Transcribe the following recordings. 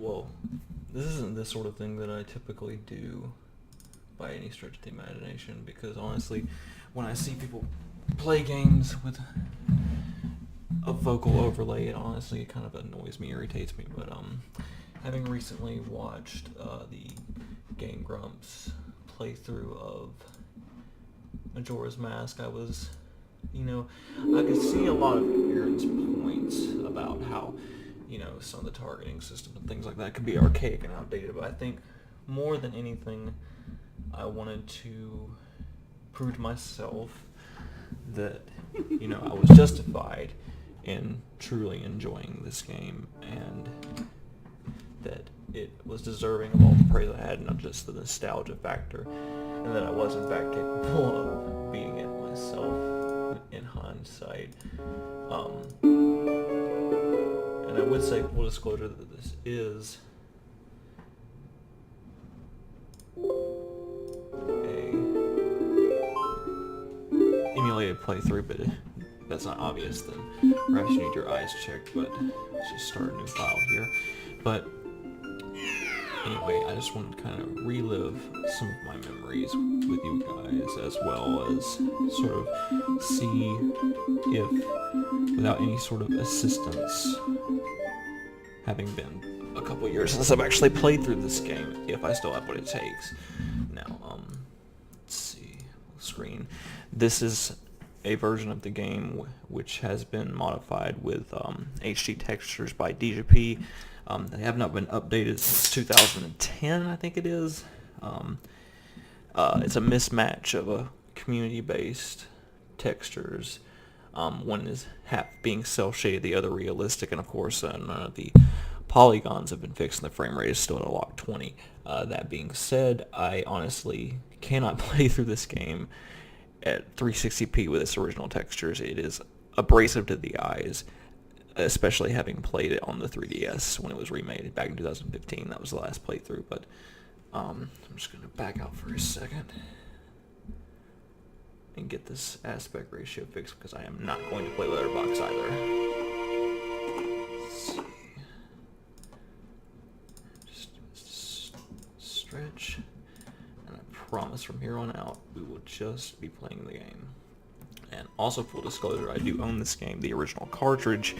well, this isn't the sort of thing that I typically do by any stretch of the imagination, because honestly, when I see people play games with a vocal overlay, it kind of annoys me, irritates me. But having recently watched the Game Grumps playthrough of Majora's Mask, I was, I could see a lot of Aaron's points about how, some of the targeting system and things like that could be archaic and outdated. But I think more than anything, I wanted to prove to myself that, I was justified in truly enjoying this game, and that it was deserving of all the praise I had, not just the nostalgia factor, and that I was in fact capable of beating it myself in hindsight. And I would say, full disclosure, that this is a emulated playthrough, but if that's not obvious, then perhaps you need your eyes checked. But let's just start a new file here. But anyway, I just wanted to kind of relive some of my memories with you guys, as well as sort of see if, without any sort of assistance, having been a couple years since I've actually played through this game, if I still have what it takes. Now, let's see, screen. This is a version of the game which has been modified with HD textures by DJP. They have not been updated since 2010, I think it is. It's a mismatch of a community-based textures. One is half being cel-shaded, the other realistic, and of course none of the polygons have been fixed, and the frame rate is still at a lock 20. That being said, I honestly cannot play through this game at 360p with its original textures. It is abrasive to the eyes, especially having played it on the 3DS when it was remade back in 2015. That was the last playthrough, but I'm just going to back out for a second and get this aspect ratio fixed, because I am not going to play Letterbox either. Let's see. Just stretch, and I promise from here on out we will just be playing the game. And also, full disclosure, I do own this game, the original cartridge.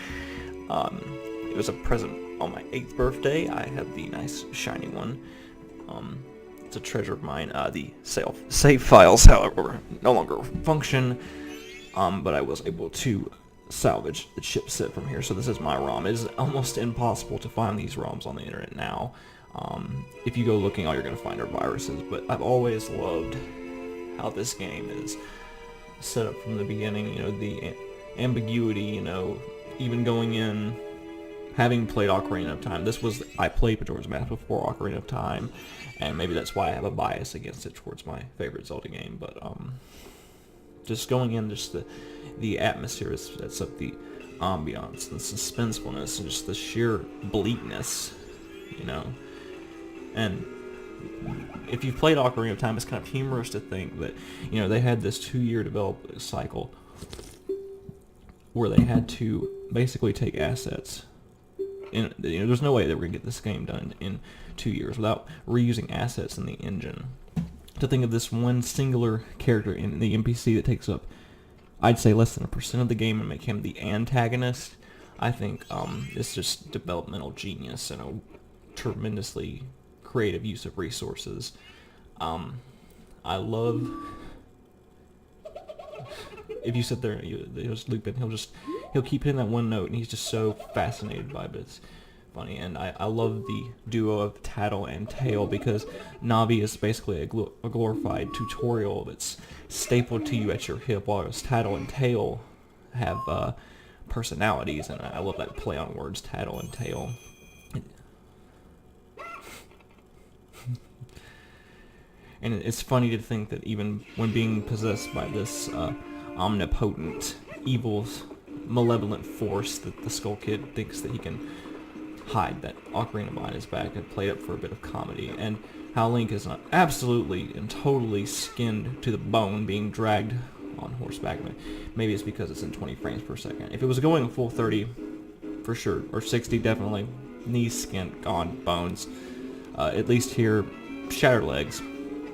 It was a present on my 8th birthday. I have the nice shiny one. It's a treasure of mine. The save files, however, no longer function, but I was able to salvage the chipset from here. So this is my ROM. It is almost impossible to find these ROMs on the internet now. If you go looking, all you're going to find are viruses. But I've always loved how this game is set up from the beginning. The ambiguity, even going in, having played Ocarina of Time. I played Majora's Mask before Ocarina of Time, and maybe that's why I have a bias against it towards my favorite Zelda game. But just going in, just the atmosphere sets up the ambiance, the suspensefulness, and just the sheer bleakness, And if you've played Ocarina of Time, it's kind of humorous to think that, they had this 2-year development cycle where they had to basically take assets. And there's no way they were going to get this game done in 2 years without reusing assets in the engine. To think of this one singular character in the NPC that takes up, I'd say, less than 1% of the game, and make him the antagonist, I think it's just developmental genius and a tremendously creative use of resources. I love, if you sit there and he'll just loop in, he'll keep hitting that one note, and he's just so fascinated by it. It's funny. And I love the duo of Tattle and Tail, because Navi is basically a glorified tutorial that's stapled to you at your hip, while Tattle and Tail have personalities, and I love that play on words, Tattle and Tail. And it's funny to think that even when being possessed by this omnipotent, evil, malevolent force, that the Skull Kid thinks that he can hide that ocarina behind his back and play up for a bit of comedy. And how Link is not absolutely and totally skinned to the bone, being dragged on horseback. Maybe it's because it's in 20 frames per second. If it was going full 30, for sure, or 60 definitely, Knees, skin, gone. Bones. At least here, shattered legs.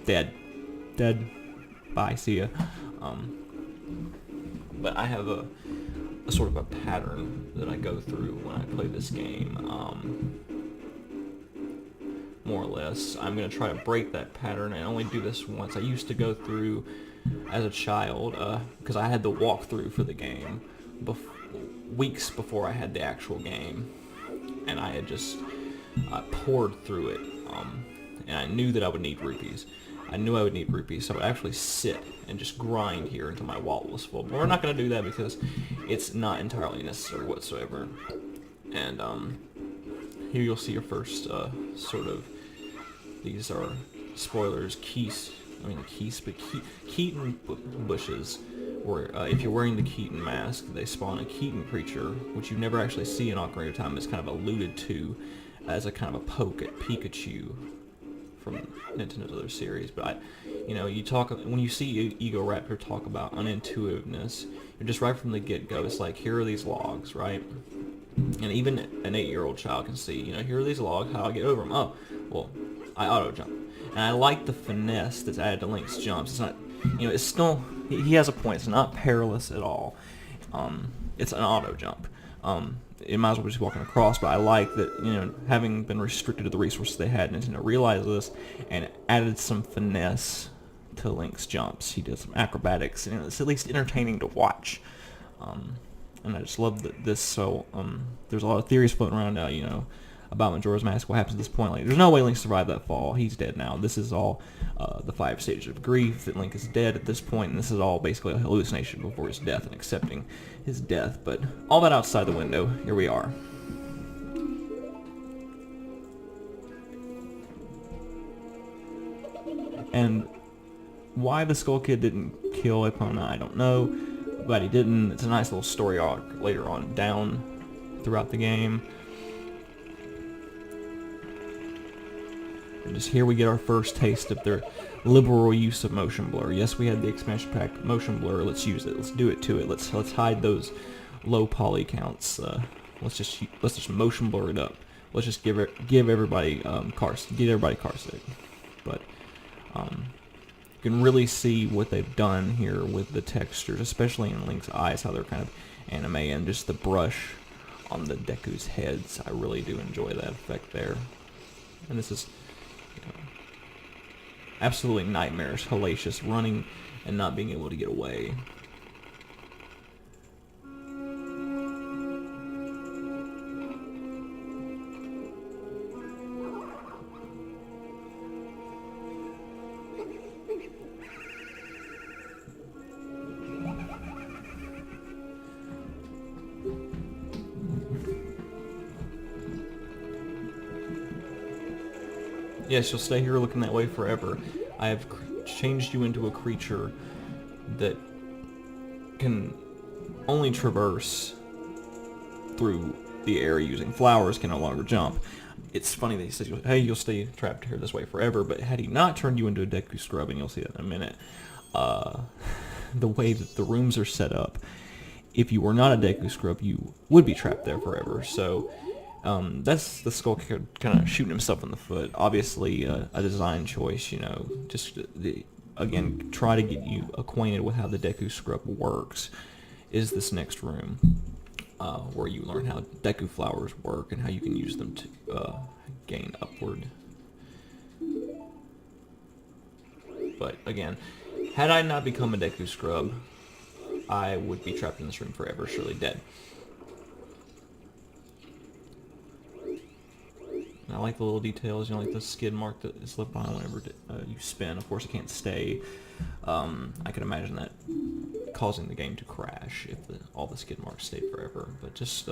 Dead. Dead. Bye, see ya. But I have a sort of a pattern that I go through when I play this game. More or less. I'm going to try to break that pattern and only do this once. I used to go through as a child, because I had the walkthrough for the game weeks before I had the actual game, and I had just poured through it, and I knew that I would need rupees. I knew I would need rupees, so I would actually sit and just grind here until my wallet was full. But we're not going to do that because it's not entirely necessary whatsoever. And here you'll see your first sort of, these are spoilers, Keaton bushes, where if you're wearing the Keaton mask, they spawn a Keaton creature, which you never actually see in Ocarina of Time. It's kind of alluded to as a kind of a poke at Pikachu from Nintendo's other series. But you talk, when you see Egoraptor talk about unintuitiveness, you're just right from the get-go. It's like, here are these logs, right? And even an 8-year-old child can see, here are these logs, how do I get over them? Oh, well, I auto-jump. And I like the finesse that's added to Link's jumps. It's not, it's still, he has a point. It's not perilous at all. It's an auto-jump. It might as well be just walking across, but I like that, having been restricted to the resources they had, Nintendo realized this and added some finesse to Link's jumps. He did some acrobatics, and it's at least entertaining to watch. And I just love this. So there's a lot of theories floating around now, about Majora's Mask. What happens at this point? Like, there's no way Link survived that fall. He's dead now. This is all the 5 stages of grief, that Link is dead at this point, and this is all basically a hallucination before his death and accepting his death. But all that outside the window, here we are. And why the Skull Kid didn't kill Epona, I don't know, but he didn't. It's a nice little story arc later on down throughout the game. And just here we get our first taste of their liberal use of motion blur. Yes, we had the expansion pack motion blur. Let's use it. Let's do it to it. Let's hide those low poly counts. Let's just motion blur it up. Let's just give everybody car sick. But you can really see what they've done here with the textures, especially in Link's eyes, how they're kind of anime, and just the brush on the Deku's heads. I really do enjoy that effect there. And this is absolutely nightmarish, hellacious, running and not being able to get away. Yes, you'll stay here looking that way forever. I have changed you into a creature that can only traverse through the air using flowers, can no longer jump. It's funny that he says, hey, you'll stay trapped here this way forever, but had he not turned you into a Deku Scrub, and you'll see that in a minute, the way that the rooms are set up, if you were not a Deku Scrub, you would be trapped there forever. So that's the Skull Kid kind of shooting himself in the foot. Obviously, a design choice, just again, try to get you acquainted with how the Deku Scrub works, is this next room, where you learn how Deku flowers work and how you can use them to gain upward. But again, had I not become a Deku Scrub, I would be trapped in this room forever, surely dead. And I like the little details, like the skid mark that is left behind whenever you spin. Of course, it can't stay. I can imagine that causing the game to crash if all the skid marks stayed forever. But just,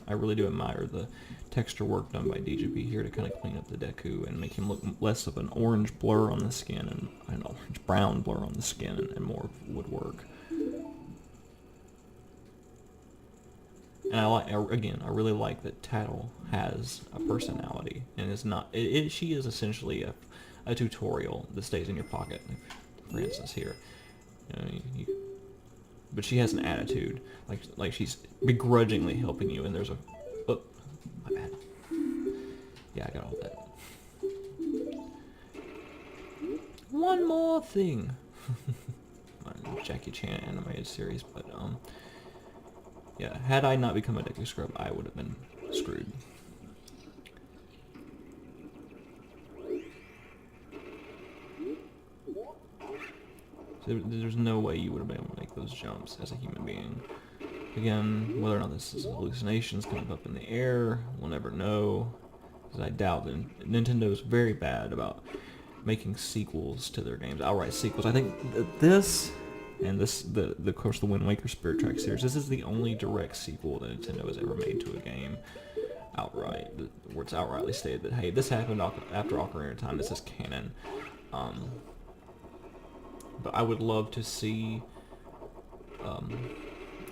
I really do admire the texture work done by DJB here to kind of clean up the Deku and make him look less of an orange blur on the skin and an orange-brown blur on the skin and more woodwork. And I really like that Tattle has a personality and is not. She is essentially a tutorial that stays in your pocket. For instance, here, but she has an attitude, like she's begrudgingly helping you. And there's a, oh, my bad. Yeah, I got all that. One more thing. Jackie Chan animated series, but yeah, had I not become a Deku Scrub, I would have been screwed. So there's no way you would have been able to make those jumps as a human being. Again, whether or not this is hallucinations coming up in the air, we'll never know. Because I doubt that Nintendo's very bad about making sequels to their games, outright sequels. I think this, and this, of course, the Wind Waker Spirit Track series, this is the only direct sequel that Nintendo has ever made to a game outright, where it's outrightly stated that, hey, this happened after Ocarina of Time, this is canon. But I would love to see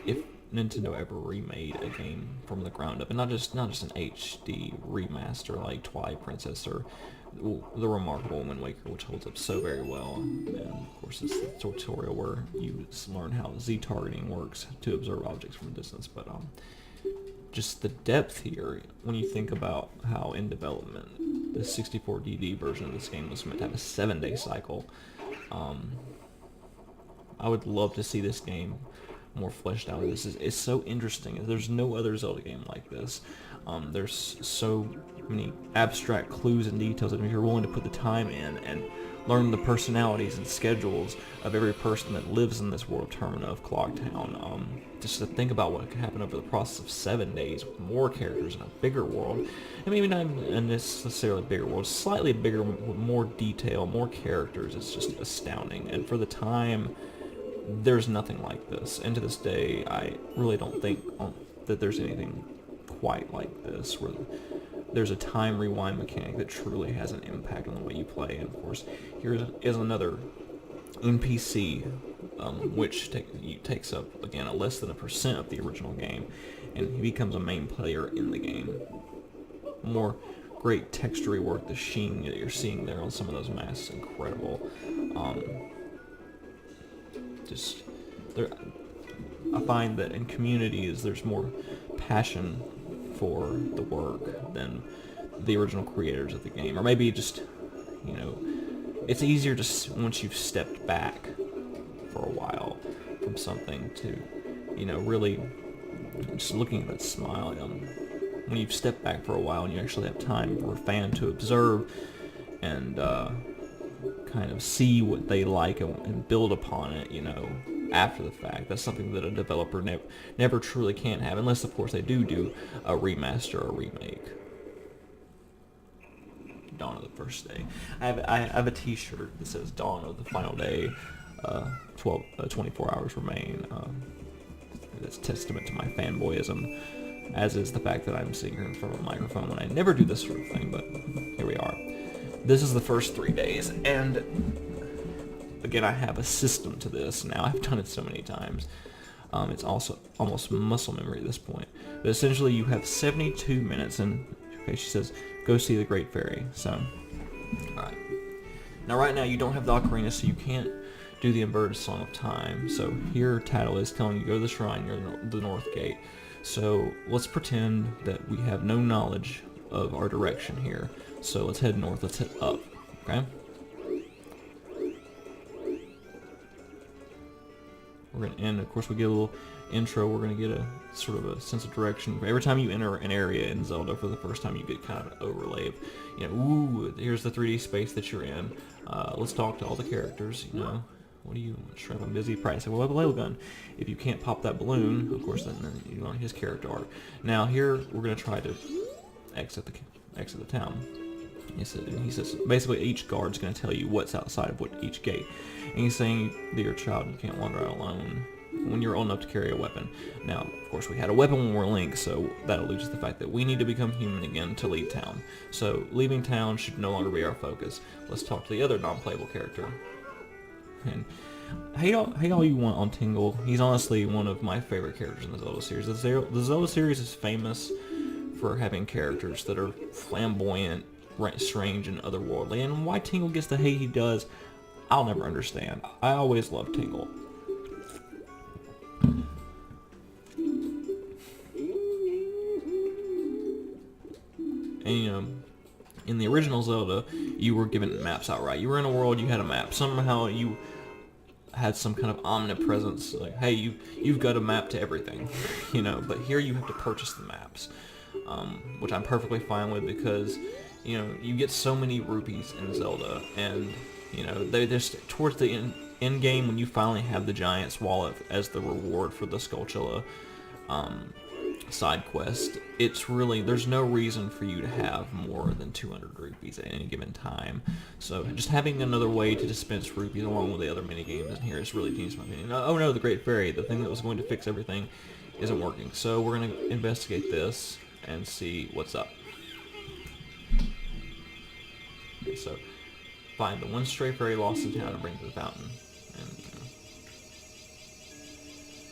if Nintendo ever remade a game from the ground up, and not just an HD remaster like Twilight Princess or the remarkable Wind Waker, which holds up so very well. And of course, it's the tutorial where you learn how Z targeting works to observe objects from a distance. But just the depth here, when you think about how in development the 64DD version of this game was meant to have a 7-day cycle. I would love to see this game more fleshed out. It's so interesting. There's no other Zelda game like this. There's so many abstract clues and details that if you're willing to put the time in and learn the personalities and schedules of every person that lives in this world of Termina of Clocktown, just to think about what could happen over the process of 7 days with more characters in a bigger world, and maybe not even necessarily a bigger world, slightly bigger with more detail, more characters. It's just astounding. And for the time, there's nothing like this. And to this day, I really don't think that there's anything quite like this, where there's a time rewind mechanic that truly has an impact on the way you play. And of course, here is another NPC, which takes up, again, a less than 1% of the original game, and he becomes a main player in the game. More great texture work, the sheen that you're seeing there on some of those masks, incredible. I find that in communities there's more passion for the work than the original creators of the game, or maybe just, it's easier just once you've stepped back for a while from something to, really just looking at that smile. When you've stepped back for a while and you actually have time for a fan to observe and kind of see what they like and build upon it, after the fact. That's something that a developer never truly can have, unless of course they do a remaster or remake. Dawn of the First Day. I have a t-shirt that says Dawn of the Final Day, 24 hours remain. That's testament to my fanboyism, as is the fact that I'm sitting here in front of a microphone when I never do this sort of thing, but here we are. This is the first 3 days, and again, I have a system to this now. I've done it so many times. It's also almost muscle memory at this point. But essentially, you have 72 minutes, and okay, she says, go see the Great Fairy. So, alright. Now, right now, you don't have the ocarina, so you can't do the inverted Song of Time. So here, Tattle is telling you, go to the shrine near the North Gate. So let's pretend that we have no knowledge of our direction here. So let's head north, let's head up, okay? We're going to end, of course we get a little intro, we're going to get a sort of a sense of direction. Every time you enter an area in Zelda for the first time, you get kind of an overlay of, ooh, here's the 3D space that you're in. Let's talk to all the characters, What do you, Shrimp, I'm busy practicing. Well, I have a Lego gun. If you can't pop that balloon, of course, then you learn his character art. Now here, we're going to try to exit the town. He says, basically each guard's going to tell you what's outside of each gate. And he's saying, dear child, you can't wander out alone when you're old enough to carry a weapon. Now, of course, we had a weapon when we're Link, so that alludes to the fact that we need to become human again to leave town. So, leaving town should no longer be our focus. Let's talk to the other non-playable character. And hate all you want on Tingle. He's honestly one of my favorite characters in the Zelda series. The Zelda series is famous for having characters that are flamboyant, strange, and otherworldly, and why Tingle gets the hate he does, I'll never understand. I always loved Tingle. And In the original Zelda, you were given maps outright. You were in a world, you had a map. Somehow you had some kind of omnipresence, like, hey, you've got a map to everything, you know. But here you have to purchase the maps, which I'm perfectly fine with because, you know, you get so many rupees in Zelda, and you know they just towards the end game when you finally have the Giant's Wallet as the reward for the Skulltula side quest, it's really, there's no reason for you to have more than 200 rupees at any given time. So just having another way to dispense rupees along with the other mini games in here is really changed my opinion. Oh no, the Great Fairy, the thing that was going to fix everything, isn't working. So we're going to investigate this and see what's up. Okay, so find the one stray fairy lost in town and bring to the fountain. And, you know.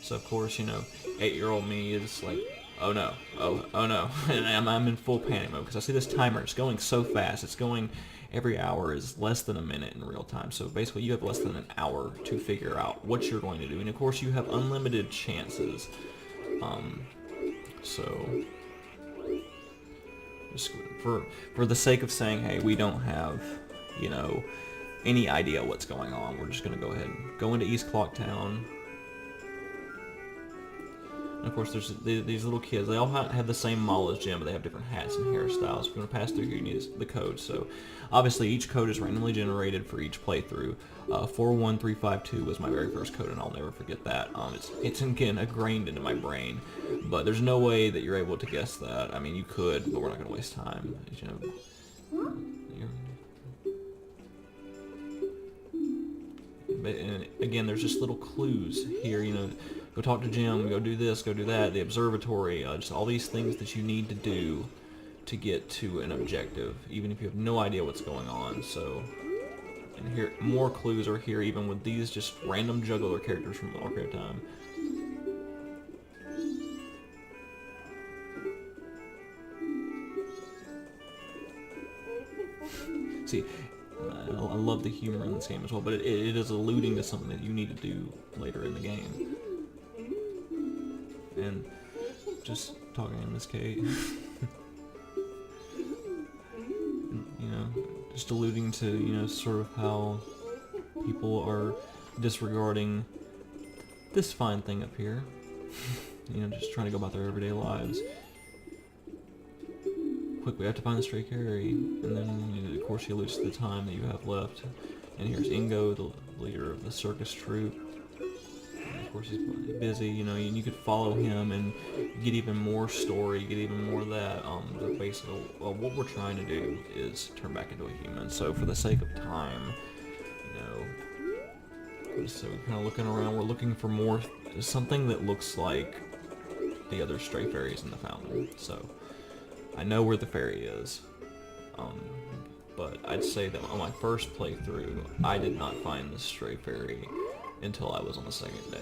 So of course, you know, 8-year-old me is like, oh no, oh no, and I'm in full panic mode because I see this timer. It's going so fast. It's going, every hour is less than a minute in real time. So basically you have less than an hour to figure out what you're going to do. And of course you have unlimited chances. So just for the sake of saying, hey, we don't have, you know, any idea what's going on, we're just going to go ahead and go into East Clock Town. And of course, there's these little kids. They all have the same Mala's gem, but they have different hats and hairstyles. If you want to pass through here, you need the code. So, obviously, each code is randomly generated for each playthrough. 41352 was my very first code, and I'll never forget that. It's again ingrained into my brain, but there's no way that you're able to guess that. I mean, you could, but we're not going to waste time. You know, and again, there's just little clues here. You know. Go talk to Jim, go do this, go do that, the observatory, just all these things that you need to do to get to an objective, even if you have no idea what's going on. So, and here, more clues are here, even with these just random juggler characters from Ocarina of Time. See, I love the humor in this game as well, but it is alluding to something that you need to do later in the game. And just talking to Miss Kate, you know, just alluding to, you know, sort of how people are disregarding this fine thing up here, you know, just trying to go about their everyday lives. Quick, we have to find the stray fairy, and then, you know, of course, he alludes to the time that you have left. And here's Ingo, the leader of the circus troupe. Of course, he's busy, you know, and you could follow him and get even more story, get even more of that. But basically, what we're trying to do is turn back into a human. So for the sake of time, you know, so we're kind of looking around. We're looking for more, something that looks like the other stray fairies in the fountain. So I know where the fairy is, but I'd say that on my first playthrough, I did not find the stray fairy until I was on the second day.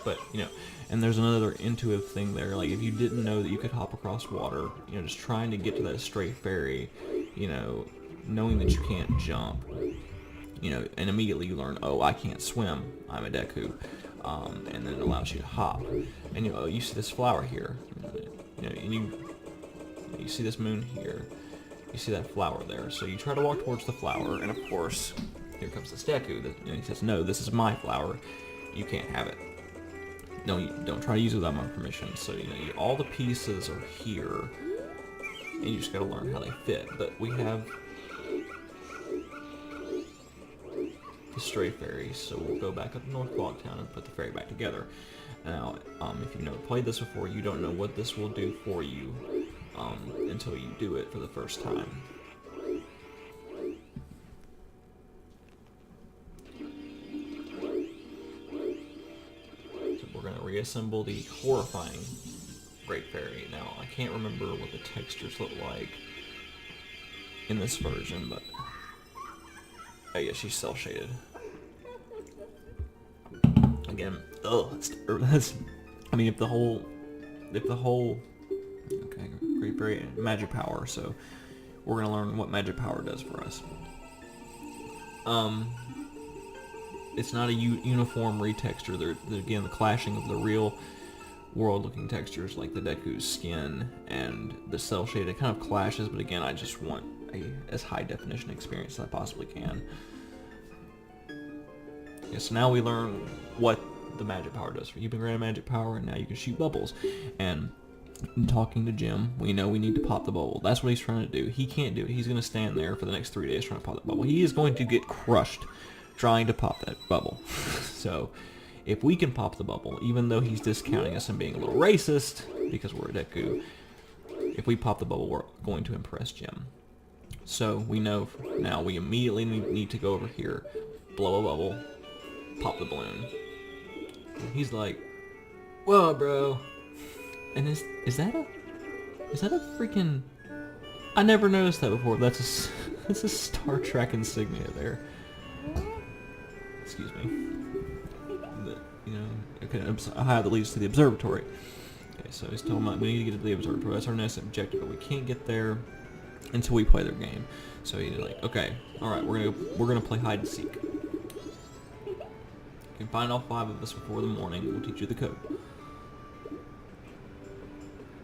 But, you know, and there's another intuitive thing there, like if you didn't know that you could hop across water, you know, just trying to get to that stray fairy, you know, knowing that you can't jump, you know, and immediately you learn, oh, I can't swim, I'm a Deku, and then it allows you to hop. And, you know, you see this flower here, you know, and you see this moon here, you see that flower there, so you try to walk towards the flower, and of course, here comes this Deku, that, you know, he says, no, this is my flower, you can't have it. No, you don't try to use it without my permission. So, you know, all the pieces are here, and you just gotta learn how they fit. But we have the stray fairy, so we'll go back up to North Clock Town and put the fairy back together. Now, if you've never played this before, you don't know what this will do for you until you do it for the first time. Reassemble the horrifying Great Fairy. Now, I can't remember what the textures look like in this version, but oh yeah, she's cel shaded. Again, that's I mean, if the whole okay, Great Fairy magic power. So we're gonna learn what magic power does for us. It's not a uniform retexture. Again, the clashing of the real world-looking textures like the Deku's skin and the cell shade. It kind of clashes, but again, I just want a as high-definition experience as I possibly can. Yeah, so now we learn what the magic power does. You've been granted magic power, and now you can shoot bubbles. And in talking to Jim, we know we need to pop the bubble. That's what he's trying to do. He can't do it. He's going to stand there for the next 3 days trying to pop that bubble. He is going to get crushed trying to pop that bubble. So if we can pop the bubble, even though he's discounting us and being a little racist because we're a Deku, if we pop the bubble, we're going to impress Jim. So we know now we immediately need to go over here, blow a bubble, pop the balloon. And he's like, "Whoa, bro!" And is that a freaking? I never noticed that before. That's a Star Trek insignia there. Excuse me. Okay, a hive that leads to the observatory. Okay, so he's telling me we need to get to the observatory. That's our next objective, but we can't get there until we play their game. So he's like, okay, all right, we're gonna play hide and seek. You can find all 5 of us before the morning. We'll teach you the code.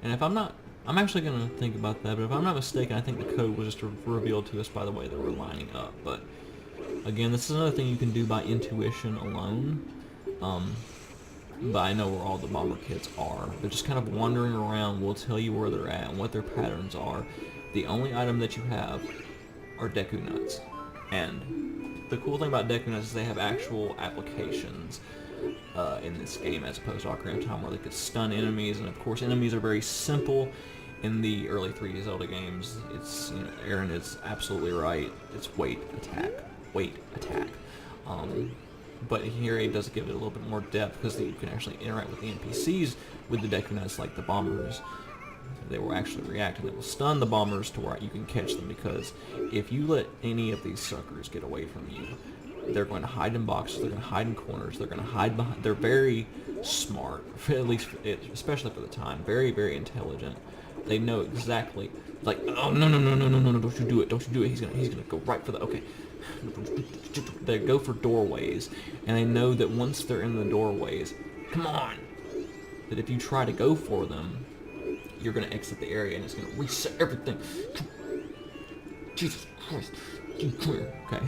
And if I'm actually gonna think about that. But if I'm not mistaken, I think the code was just revealed to us by the way that we're lining up. But again, this is another thing you can do by intuition alone. But I know where all the bomber kits are. They're just kind of wandering around. We'll tell you where they're at and what their patterns are. The only item that you have are Deku Nuts. And the cool thing about Deku Nuts is they have actual applications in this game as opposed to Ocarina of Time where they could stun enemies. And of course enemies are very simple in the early 3D Zelda games. It's, Aaron is absolutely right. It's wait, attack. Wait, attack. But here it does give it a little bit more depth because you can actually interact with the NPCs with the Deku Nuts like the bombers. They will actually react and they will stun the bombers to where you can catch them, because if you let any of these suckers get away from you, they're going to hide in boxes, they're going to hide in corners, they're going to hide behind. They're very smart, at least especially for the time. Very, very intelligent. They know exactly, like, oh no, don't you do it, He's gonna go right for the, okay. They go for doorways, and they know that once they're in the doorways, come on, that if you try to go for them, you're gonna exit the area and it's gonna reset everything. Jesus Christ. Okay,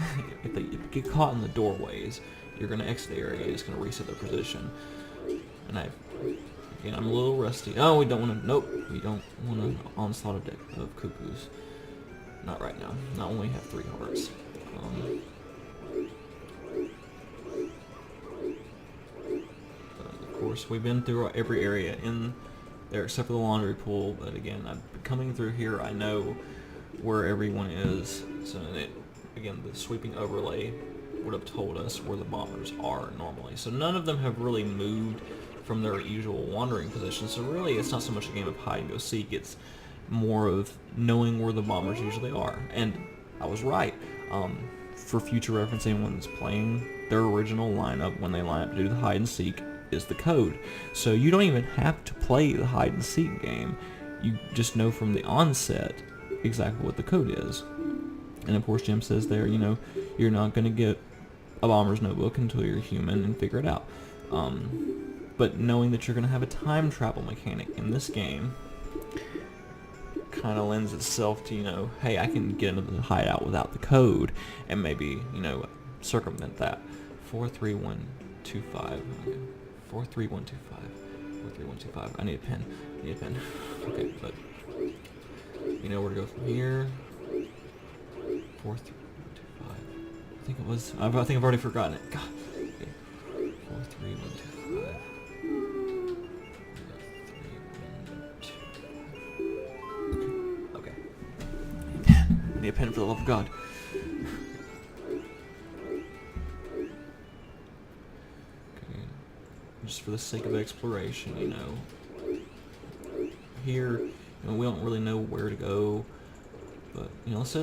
if they get caught in the doorways, you're gonna exit the area and it's gonna reset their position. And I'm a little rusty. Oh, we don't want to. Nope, we don't want an onslaught of cuckoos. Not right now. Not when we have 3 hearts. Of course, we've been through every area in there except for the laundry pool. But again, coming through here, I know where everyone is. So again, the sweeping overlay would have told us where the bombers are normally. So none of them have really moved from their usual wandering position. So really, it's not so much a game of hide and go seek. It's more of knowing where the bombers usually are. And I was right. For future reference, anyone that's playing their original lineup, when they line up to do the hide and seek, is the code. So you don't even have to play the hide and seek game. You just know from the onset exactly what the code is. And of course, Jim says there, you're not going to get a bomber's notebook until you're human and figure it out. But knowing that you're going to have a time travel mechanic in this game kind of lends itself to, hey, I can get into the hideout without the code and maybe, circumvent that. 43125. Okay. 43125. 43125. I need a pen. Okay, but you know where to go from here. 43125. I think it was. I think I've already forgotten it. God. Okay. 43125. I need a pen for the love of God. Okay. Just for the sake of exploration, here, we don't really know where to go, but let's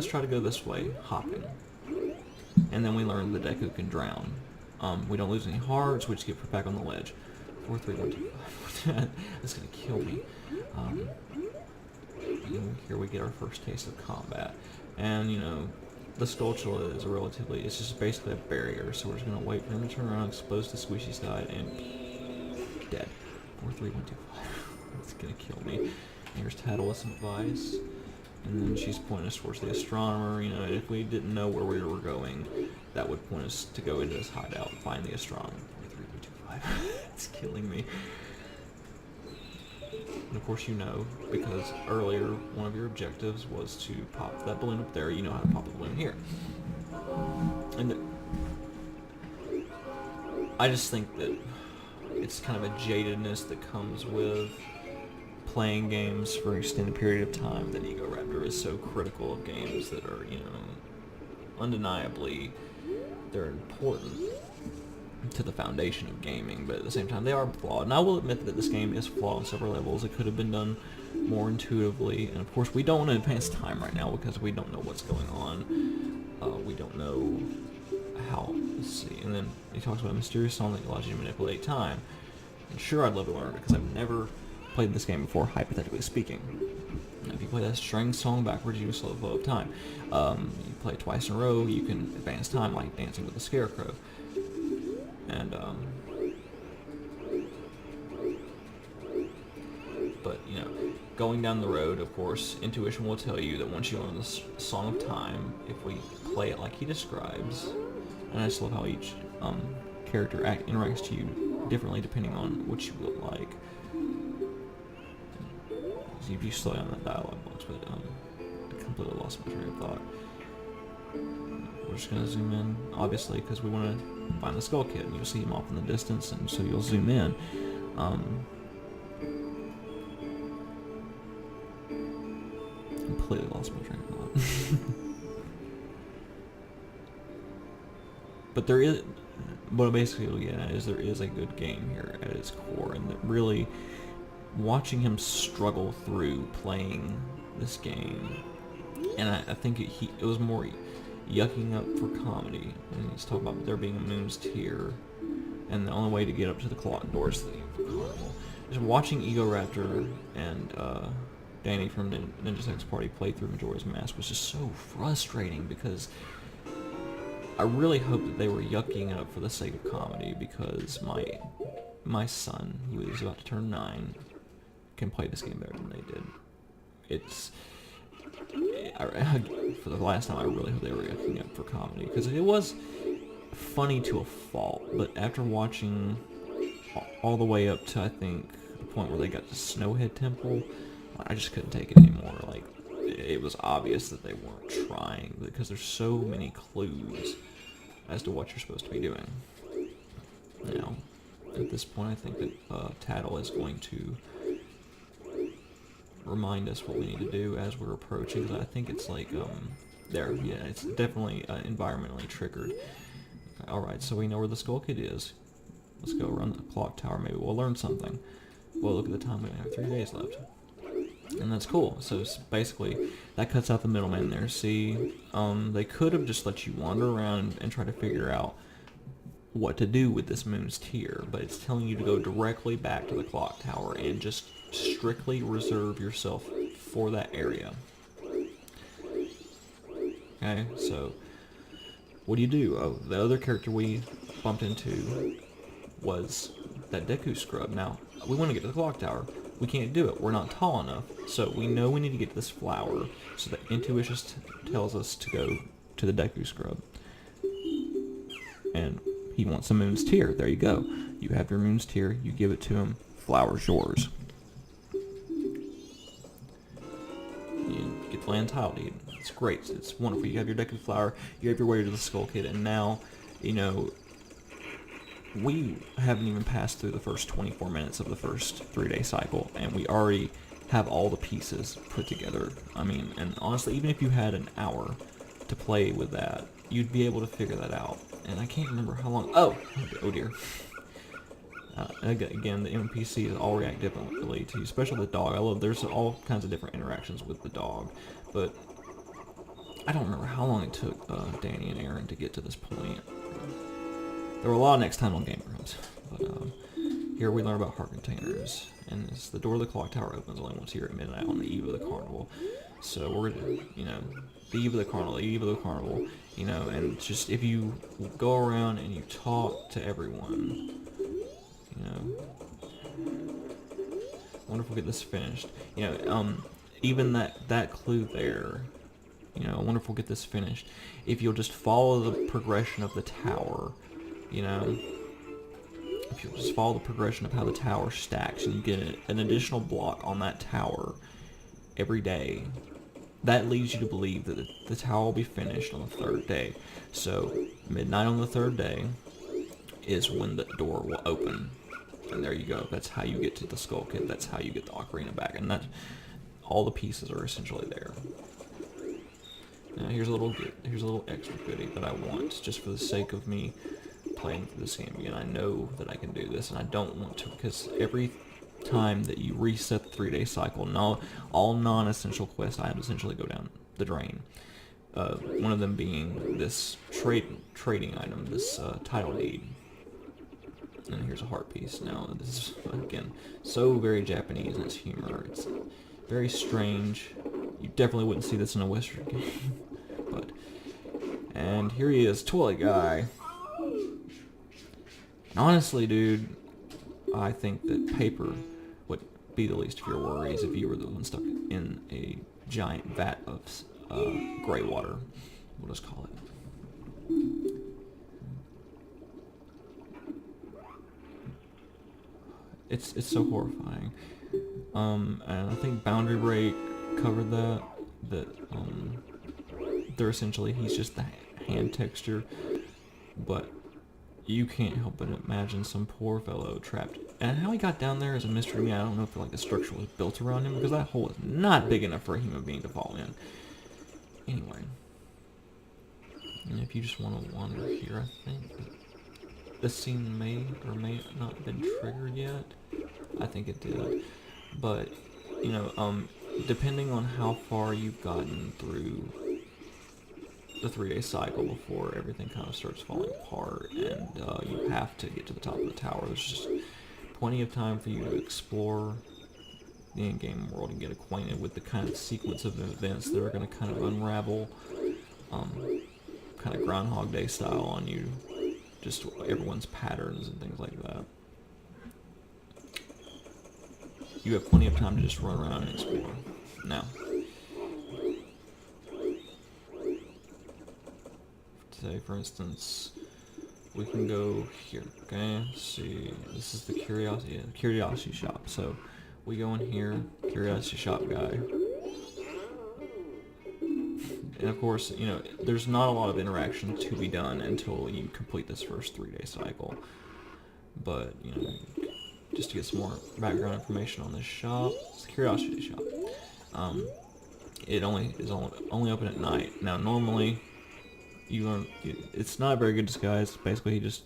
try to go this way, hopping, and then we learn the Deku can drown. We don't lose any hearts. We just get put back on the ledge. 43125. That's gonna kill me. Here we get our first taste of combat, and the Skulltula is it's just basically a barrier, so we're just gonna wait for him to turn around, expose the squishy side, and dead. Or 3125. It's gonna kill me. Here's Tattleless Advice. And then she's pointing us towards the astronomer. You know, if we didn't know where we were going, that would point us to go into this hideout and find the astronomer. 3125. It's killing me. And of course you know, because earlier one of your objectives was to pop that balloon up there. You know how to pop the balloon here. And I just think that it's kind of a jadedness that comes with playing games for an extended period of time that Egoraptor is so critical of games that are, you know, undeniably, they're important to the foundation of gaming, but at the same time they are flawed. And I will admit that this game is flawed on several levels. It could have been done more intuitively, and of course we don't want to advance time right now because we don't know what's going on. We don't know how. Let's see. And then he talks about a mysterious song that allows you to manipulate time. And sure, I'd love to learn it because I've never played this game before, hypothetically speaking. If you play that string song backwards, you slow the flow of time. You play it twice in a row, you can advance time like Dancing with the Scarecrow. And but you know, going down the road, of course, intuition will tell you that once you learn the Song of Time, if we play it like he describes, and I just love how each character interacts to you differently depending on what you would like. If you slow down that dialogue box, but I completely lost my train of thought. We're just gonna zoom in, obviously, because we want to find the Skull Kid, and you'll see him off in the distance, and so you'll zoom in. Completely lost my train of thought. But there is, what I'm basically getting at is there is a good game here at its core, and that really, watching him struggle through playing this game, and I think it was more yucking up for comedy. And he's talking about there being a Moon's Tear, and the only way to get up to the clock door is the carnival. Just watching Egoraptor and Danny from Ninja Sex Party play through Majora's Mask was just so frustrating because I really hoped that they were yucking it up for the sake of comedy, because my son, he was about to turn 9, can play this game better than they did. For the last time, I really hope they were yucking up for comedy, because it was funny to a fault, but after watching all the way up to, I think, the point where they got to Snowhead Temple, I just couldn't take it anymore. Like, it was obvious that they weren't trying, because there's so many clues as to what you're supposed to be doing. Now, at this point, I think that Tattle is going to remind us what we need to do as we're approaching, because I think it's like, there, yeah, it's definitely environmentally triggered. Okay, alright, so we know where the Skull Kid is. Let's go around the clock tower, maybe we'll learn something. Well, look at the time, we only have 3 days left. And that's cool. So basically, that cuts out the middleman there. See, they could have just let you wander around and try to figure out what to do with this Moon's Tear, but it's telling you to go directly back to the clock tower and just strictly reserve yourself for that area. Okay, so what do? Oh, the other character we bumped into was that Deku Scrub. Now, we want to get to the clock tower. We can't do it. We're not tall enough. So we know we need to get to this flower. So the intuition tells us to go to the Deku Scrub. And he wants a Moon's Tear. There you go. You have your Moon's Tear. You give it to him. Flower's yours. You get the land tile deed. It's great. It's wonderful. You have your Deku Flower. You have your way to the Skull Kid. And now, you know, we haven't even passed through the first 24 minutes of the first 3-day cycle, and we already have all the pieces put together. I mean, and honestly, even if you had an hour to play with that, you'd be able to figure that out. And I can't remember how long. Oh dear. Again, the NPCs all react differently to you, especially the dog. There's all kinds of different interactions with the dog, but I don't remember how long it took Danny and Aaron to get to this point. There were a lot next time on Game Grumps, but here we learn about heart containers, and it's the door of the clock tower opens only once a year at midnight on the eve of the carnival. So we're gonna, you know, the eve of the carnival, you know, and just if you go around and you talk to everyone, you know, wonder if we'll get this finished. You know, even that clue there. You know, I wonder if we'll get this finished. If you'll just follow the progression of the tower, you know, if you'll just follow the progression of how the tower stacks and you get an additional block on that tower every day, that leads you to believe that the tower will be finished on the third day. So midnight on the third day is when the door will open. And there you go. That's how you get to the Skull Kit. That's how you get the Ocarina back. And that all the pieces are essentially there. Now here's a little extra goodie that I want, just for the sake of me playing through this game again. I know that I can do this, and I don't want to, because every time that you reset the 3-day cycle, all non-essential quest items essentially go down the drain. One of them being this trading item, this title deed. And here's a heart piece. Now this is, again, so very Japanese in its humor. It's very strange. You definitely wouldn't see this in a Western game. And here he is, Toilet Guy. And honestly, dude, I think that paper would be the least of your worries if you were the one stuck in a giant vat of gray water. We'll just call it. It's so horrifying. And I think Boundary Break covered that they're essentially, he's just the hand texture, but you can't help but imagine some poor fellow trapped. And how he got down there is a mystery to me. I don't know if like the structure was built around him, because that hole is not big enough for a human being to fall in. Anyway, and if you just want to wander here, I think this scene may or may not have been triggered yet. I think it did, but you know, depending on how far you've gotten through the 3-day cycle before everything kind of starts falling apart, and you have to get to the top of the tower. There's just plenty of time for you to explore the in-game world and get acquainted with the kind of sequence of events that are going to kind of unravel, kind of Groundhog Day style on you, just everyone's patterns and things like that. You have plenty of time to just run around and explore. Now, say for instance, we can go here. Okay, let's see. This is the curiosity shop. So we go in here, curiosity shop guy. And of course, you know, there's not a lot of interaction to be done until you complete this first 3-day cycle. But, you know, just to get some more background information on this shop, it's a curiosity shop. It only is only open at night. Now, normally, you learn it's not a very good disguise. Basically, he just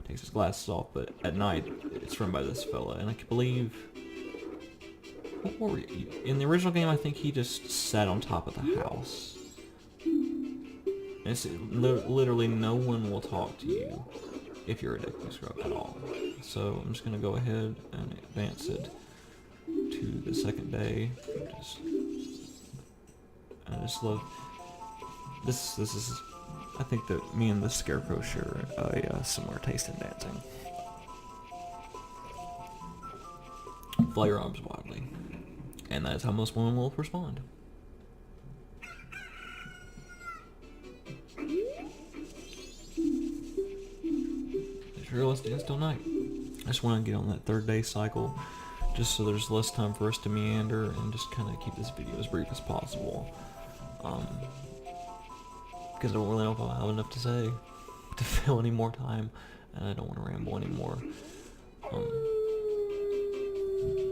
takes his glasses off. But at night, it's run by this fella, and I believe. What were you? In the original game, I think he just sat on top of the house. It's literally no one will talk to you if you're a Deku Scrub at all. So I'm just gonna go ahead and advance it to the second day. I just love this. This is, I think that me and the Scarecrow share a similar taste in dancing. Fly your arms wildly, and that is how most women will respond. Sure, let's dance till night. I just want to get on that 3rd-day cycle, just so there's less time for us to meander and just kind of keep this video as brief as possible. Because I don't really know if I'll have enough to say to fill any more time, and I don't want to ramble anymore.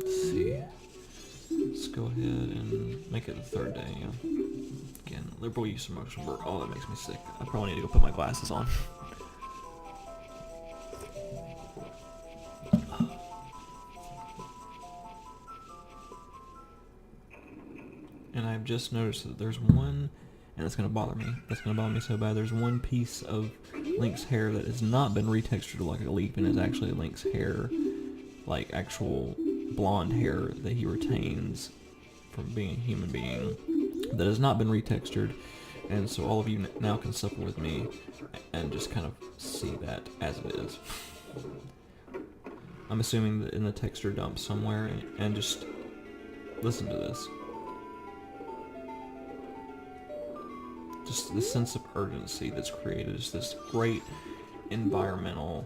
Let's see. Let's go ahead and make it the 3rd day. Yeah. Again, liberal use of motion work. Oh, that makes me sick. I probably need to go put my glasses on. And I've just noticed that there's one, and it's going to bother me. That's going to bother me so bad. There's one piece of Link's hair that has not been retextured like a leaf, and is actually Link's hair, like actual blonde hair that he retains from being a human being, that has not been retextured. And so all of you now can suffer with me and just kind of see that as it is. I'm assuming that in the texture dump somewhere, and just Listen to this. Just the sense of urgency that's created, is this great environmental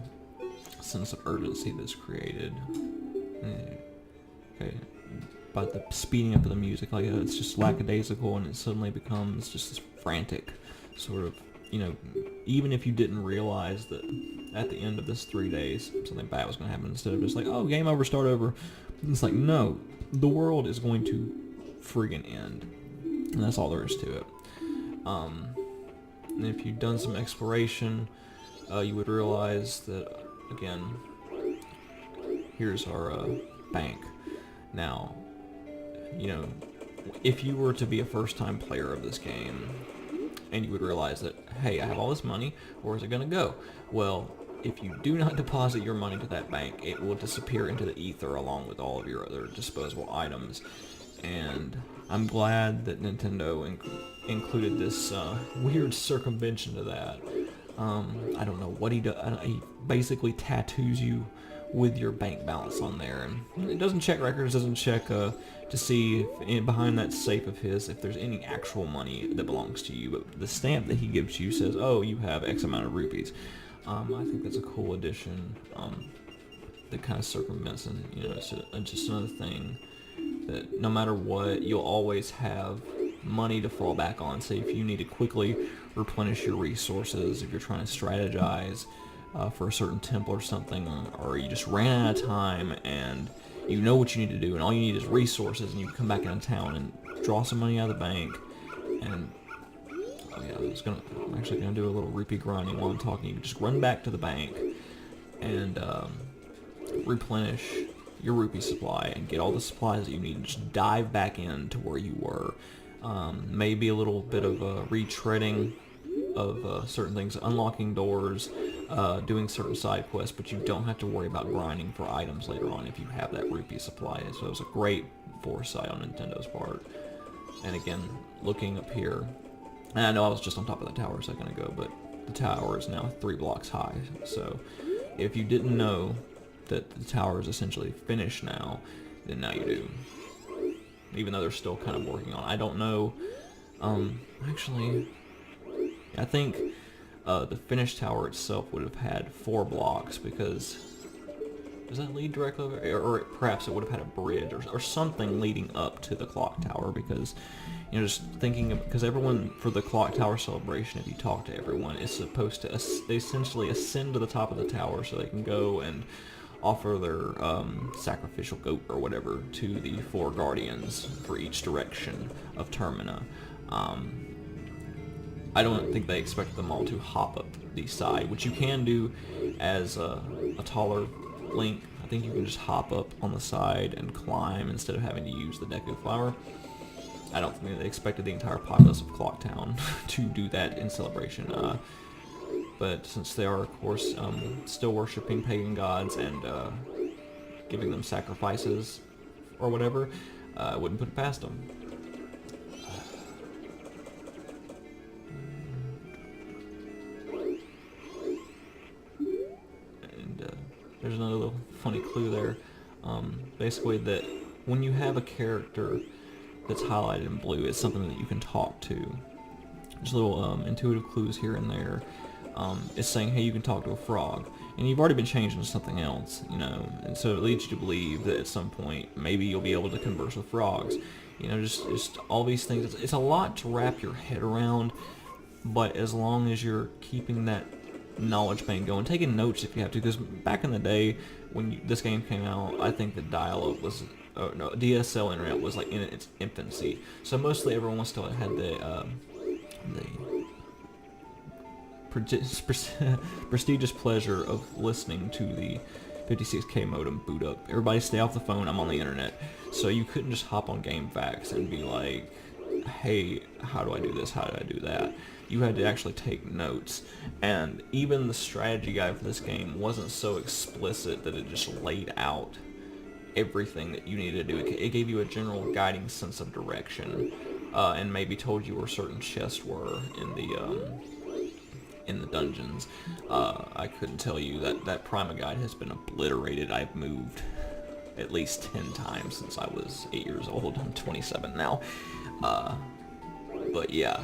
sense of urgency that's created. Okay, by the speeding up of the music, like it's just lackadaisical, and it suddenly becomes just this frantic sort of, even if you didn't realize that at the end of this 3 days something bad was going to happen, instead of just like, oh, game over, start over, it's like, no, the world is going to friggin' end, and that's all there is to it. And if you've done some exploration, you would realize that, again, here's our bank. Now, if you were to be a first-time player of this game, and you would realize that, hey, I have all this money, where is it going to go? Well, if you do not deposit your money to that bank, it will disappear into the ether along with all of your other disposable items. And I'm glad that Nintendo included this weird circumvention to that. I don't know what he does. He basically tattoos you with your bank balance on there, and it doesn't check records, doesn't check to see if behind that safe of his if there's any actual money that belongs to you. But the stamp that he gives you says, oh, you have X amount of rupees. I think that's a cool addition that kind of circumvents, and it's just another thing that no matter what, you'll always have money to fall back on. Say if you need to quickly replenish your resources, if you're trying to strategize for a certain temple or something, or you just ran out of time and you know what you need to do, and all you need is resources, and you come back into town and draw some money out of the bank, and I'm actually gonna do a little rupee grinding while I'm talking. You just run back to the bank and replenish your rupee supply and get all the supplies that you need, and just dive back into where you were. Maybe a little bit of retreading of certain things, unlocking doors, doing certain side quests, but you don't have to worry about grinding for items later on if you have that rupee supply. So it was a great foresight on Nintendo's part. And again, looking up here, and I know I was just on top of the tower a second ago, but the tower is now 3 blocks high. So if you didn't know that the tower is essentially finished now, then now you do. Even though they're still kind of working on it. I don't know. Actually, I think the finished tower itself would have had 4 blocks, because does that lead directly over? Or perhaps it would have had a bridge or something leading up to the clock tower, because just thinking of, because everyone for the clock tower celebration, if you talk to everyone, is supposed to they essentially ascend to the top of the tower so they can go and offer their sacrificial goat or whatever to the 4 guardians for each direction of Termina. I don't think they expect them all to hop up the side, which you can do as a taller Link. I think you can just hop up on the side and climb instead of having to use the Deku Flower. I don't think they expected the entire populace of Clocktown to do that in celebration. But since they are, of course, still worshipping pagan gods and giving them sacrifices or whatever, I wouldn't put it past them. And there's another little funny clue there. Basically, that when you have a character that's highlighted in blue, it's something that you can talk to. There's little intuitive clues here and there. It's saying, hey, you can talk to a frog, and you've already been changed into something else, and so it leads you to believe that at some point maybe you'll be able to converse with frogs. Just all these things. It's a lot to wrap your head around, but as long as you're keeping that knowledge bank going, taking notes if you have to, because back in the day when this game came out, I think the dial-up was, DSL internet was like in its infancy, so mostly everyone still had the prestigious pleasure of listening to the 56K modem boot up. Everybody stay off the phone, I'm on the internet. So you couldn't just hop on GameFAQs and be like, hey, how do I do this, how do I do that? You had to actually take notes. And even the strategy guide for this game wasn't so explicit that it just laid out everything that you needed to do. It gave you a general guiding sense of direction, and maybe told you where certain chests were in the dungeons. I couldn't tell you that Prima guide has been obliterated. I've moved at least 10 times since I was 8 years old. I'm 27 now. But yeah,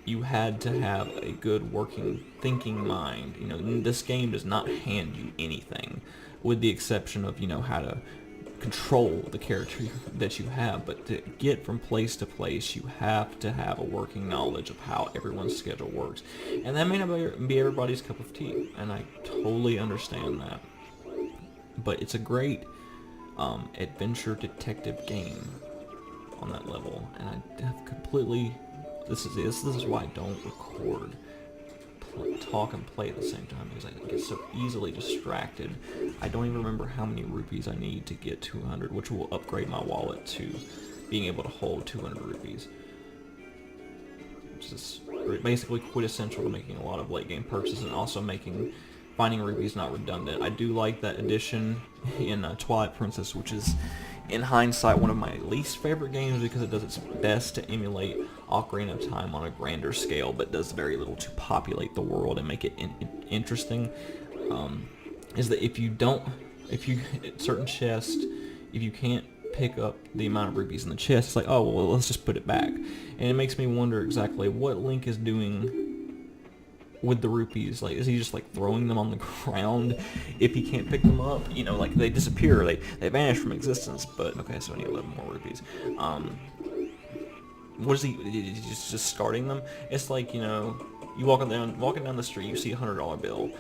you had to have a good working thinking mind. You know, this game does not hand you anything, with the exception of, you know, how to control the character that you have. But to get from place to place, you have to have a working knowledge of how everyone's schedule works, and that may not be everybody's cup of tea, and I totally understand that. But it's a great adventure detective game on that level, and I have completely. This is why I don't record, talk and play at the same time, because I get so easily distracted. I don't even remember how many rupees I need to get 200, which will upgrade my wallet to being able to hold 200 rupees, which is basically quintessential to making a lot of late game purchases, and also making finding rupees not redundant. I do like that addition in Twilight Princess, which is, in hindsight, one of my least favorite games because it does its best to emulate Ocarina of Time on a grander scale, but does very little to populate the world and make it interesting. Is that if you certain chests, if you can't pick up the amount of rupees in the chest, it's like, oh well, let's just put it back, and it makes me wonder exactly what Link is doing with the rupees. Like, is he just like throwing them on the ground if he can't pick them up? You know, like they disappear, they vanish from existence. But okay, so I need 11 more rupees. What is he just discarding them? It's like, you know, you walking down the street, you see a $100 bill,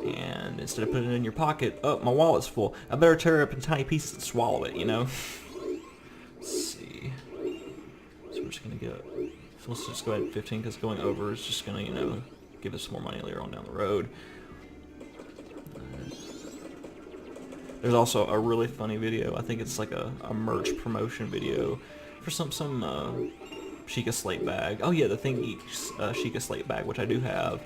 and instead of putting it in your pocket, oh, my wallet's full, I better tear it up in tiny pieces and swallow it, you know. Let's see. So we're just gonna get. Let's just go ahead at 15, because going over is just gonna, you know, give us more money later on down the road. There's also a really funny video. I think it's like a merch promotion video for some Sheikah Slate bag. Oh yeah, the Thing Sheikah Slate bag, which I do have.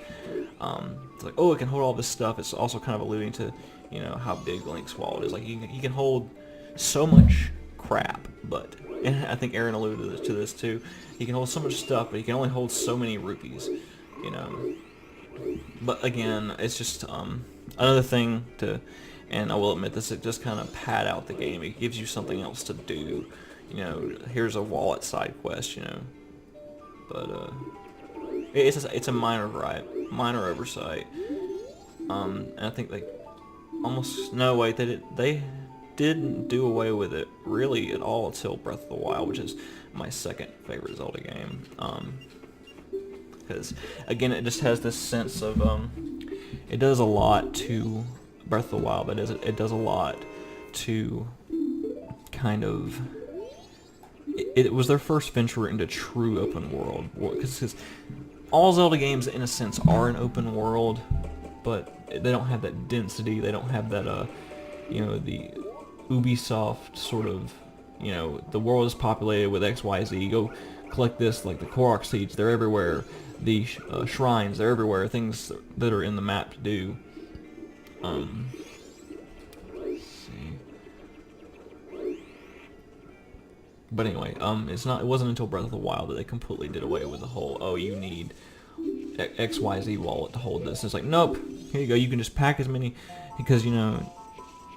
It's like, oh, it can hold all this stuff. It's also kind of alluding to, you know, how big Link's wallet is. Like, he can hold so much crap, but, and I think Aaron alluded to this too, he can hold so much stuff, but he can only hold so many rupees, you know. But again, it's just another thing to, and I will admit this, it just kind of pad out the game. It gives you something else to do. You know, here's a wallet side quest, you know. But it's a minor gripe, minor oversight. And I think they almost, no wait, they didn't do away with it really at all until Breath of the Wild, which is my second favorite Zelda game. Because again, it just has this sense of it does a lot to Breath of the Wild, but it does a lot to kind of. It was their first venture into true open world, because all Zelda games, in a sense, are an open world, but they don't have that density. They don't have that, you know, the Ubisoft sort of, you know, the world is populated with X, Y, Z. Go collect this, like the Korok seeds. They're everywhere. The shrines, they're everywhere. Things that are in the map to do. Let's see. But anyway, it wasn't until Breath of the Wild that they completely did away with the whole, oh, you need XYZ wallet to hold this. It's like, nope, here you go, you can just pack as many, because, you know,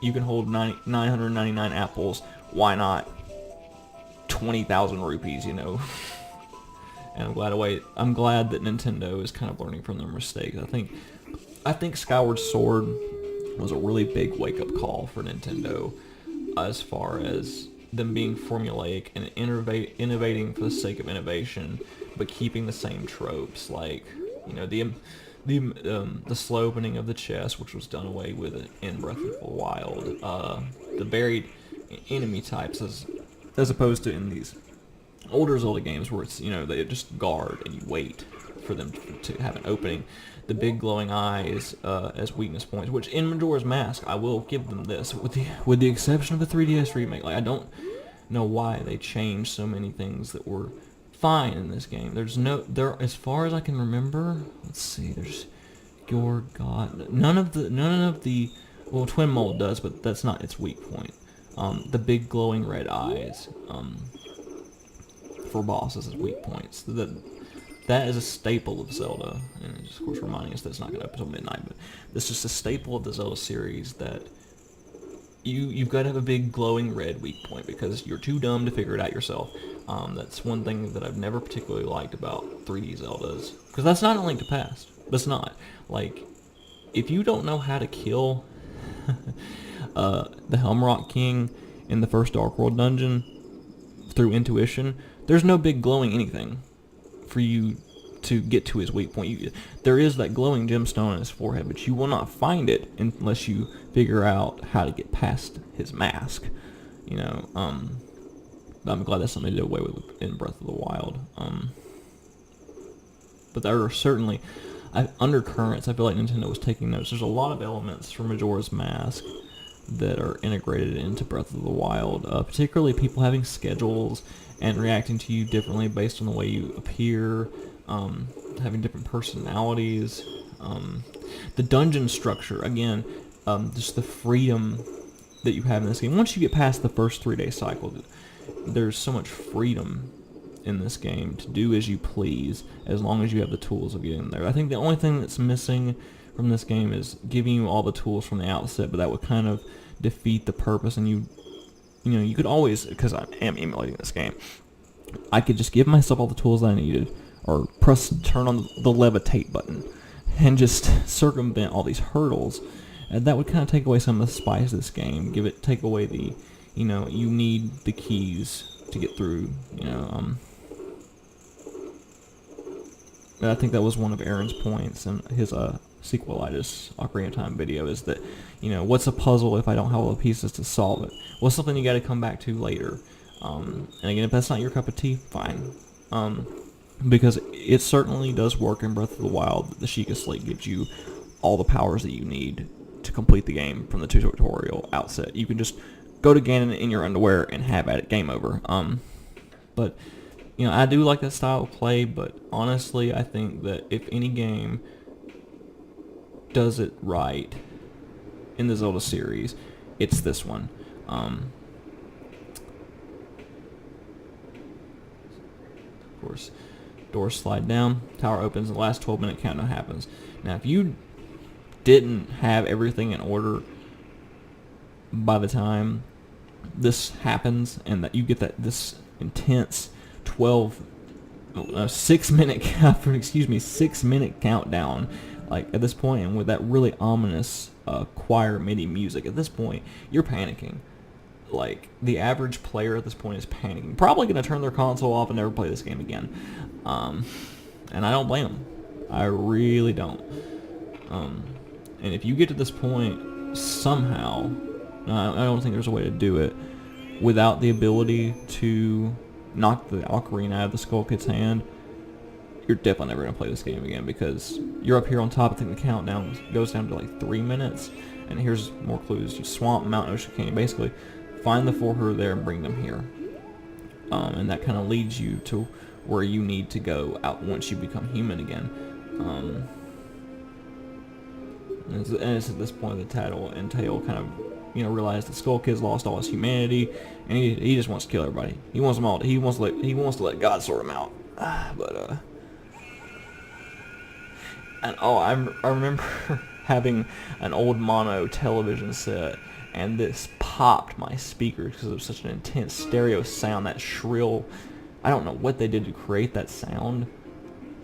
you can hold 999 apples, why not 20,000 rupees, you know? And I'm glad that Nintendo is kind of learning from their mistakes. I think Skyward Sword was a really big wake-up call for Nintendo, as far as them being formulaic and innovating for the sake of innovation, but keeping the same tropes, like, you know, the slow opening of the chest, which was done away with in Breath of the Wild, the varied enemy types, as opposed to in these older Zelda games where it's, you know, they just guard and you wait for them to have an opening. The big glowing eyes as weakness points, which in Majora's Mask, I will give them this, with the exception of the 3DS remake. Like, I don't know why they changed so many things that were fine in this game. As far as I can remember, let's see, there's your God. None of the well, Twin Mold does, but that's not its weak point. The big glowing red eyes for bosses as weak points. That is a staple of Zelda, and it's, of course, reminding us that it's not going to open until midnight, but it's just a staple of the Zelda series that you've got to have a big glowing red weak point because you're too dumb to figure it out yourself. That's one thing that I've never particularly liked about 3D Zeldas, because that's not a Link to Past. That's not. Like, if you don't know how to kill the Helmrock King in the first Dark World dungeon through intuition, there's no big glowing anything for you to get to his weak point. There is that glowing gemstone on his forehead, but you will not find it unless you figure out how to get past his mask. You know, I'm glad that's something they did away with in Breath of the Wild. But there are certainly undercurrents. I feel like Nintendo was taking notes. There's a lot of elements from Majora's Mask that are integrated into Breath of the Wild, particularly people having schedules and reacting to you differently based on the way you appear, having different personalities, the dungeon structure, again, just the freedom that you have in this game. Once you get past the first 3-day cycle, there's so much freedom in this game to do as you please, as long as you have the tools of getting there. I think the only thing that's missing from this game is giving you all the tools from the outset, but that would kind of defeat the purpose, and you know, you could always, because I am emulating this game, I could just give myself all the tools I needed, or turn on the levitate button, and just circumvent all these hurdles, and that would kind of take away some of the spice of this game, take away the, you know, you need the keys to get through, you know, and I think that was one of Aaron's points in his Sequelitis Ocarina of Time video, is that, you know, what's a puzzle if I don't have all the pieces to solve it? Well, something you got to come back to later. And again, if that's not your cup of tea, fine. Because it certainly does work in Breath of the Wild. The Sheikah Slate gives you all the powers that you need to complete the game from the tutorial outset. You can just go to Ganon in your underwear and have at it. Game over. But you know, I do like that style of play, but honestly, I think that if any game does it right in the Zelda series, it's this one. Of course, doors slide down, tower opens, and the last 12-minute countdown happens. Now, if you didn't have everything in order by the time this happens, and that you get this intense 6-minute 6-minute countdown, like at this point, and with that really ominous choir MIDI music, at this point you're panicking. Like, the average player at this point is panicking, probably going to turn their console off and never play this game again, and I don't blame them. I really don't. And if you get to this point somehow, I don't think there's a way to do it without the ability to knock the ocarina out of the Skull Kid's hand, you're definitely never going to play this game again, because you're up here on top. I think the countdown goes down to like 3 minutes, and here's more clues. You swamp Mount Ocean Canyon, basically find the 4 who are there and bring them here, and that kind of leads you to where you need to go out once you become human again. And it's at this point that Tattle and Tail kind of, you know, realize that Skull Kid's lost all his humanity, and he just wants to kill everybody. He wants them all. He wants to let God sort them out. And I remember having an old mono television set, and this popped my speakers because it was such an intense stereo sound, that shrill. I don't know what they did to create that sound,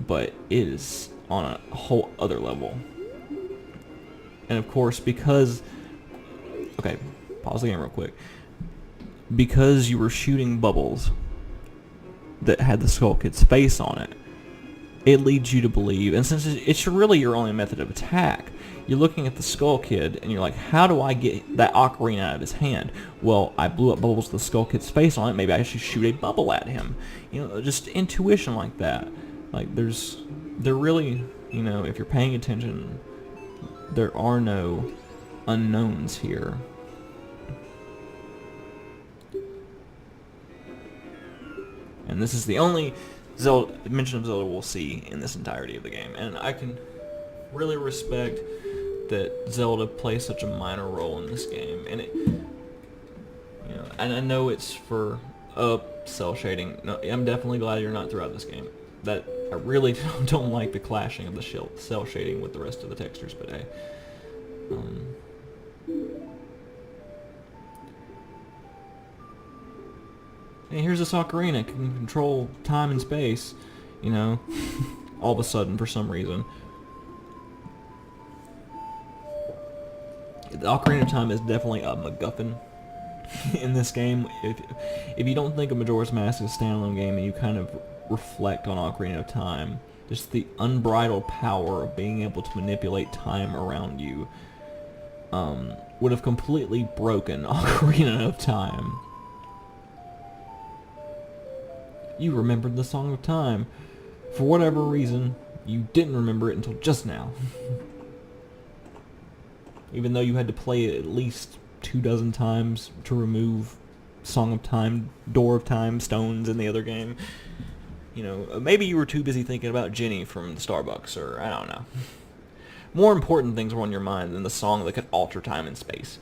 but it is on a whole other level. And of course, because... Okay, pause the game real quick. Because you were shooting bubbles that had the Skull Kid's face on it, it leads you to believe, and since it's really your only method of attack, you're looking at the Skull Kid, and you're like, how do I get that ocarina out of his hand? Well, I blew up bubbles with the Skull Kid's face on it, maybe I should shoot a bubble at him. You know, just intuition like that. Like, they're really, you know, if you're paying attention, there are no unknowns here. And this is the only mention of Zelda we'll see in this entirety of the game. And I can really respect that Zelda plays such a minor role in this game. And it, you know, and I know it's for cell shading. No, I'm definitely glad you're not throughout this game. That I really don't like the clashing of the cell shading with the rest of the textures, but hey. hey, here's this ocarina, can control time and space, you know, all of a sudden for some reason. The Ocarina of Time is definitely a MacGuffin in this game. If you don't think of Majora's Mask as a standalone game and you kind of reflect on Ocarina of Time, just the unbridled power of being able to manipulate time around you would have completely broken Ocarina of Time. You remembered the Song of Time. For whatever reason, you didn't remember it until just now. Even though you had to play it at least 24 times to remove Song of Time, Door of Time stones in the other game. You know, maybe you were too busy thinking about Jenny from Starbucks, or I don't know. More important things were on your mind than the song that could alter time and space.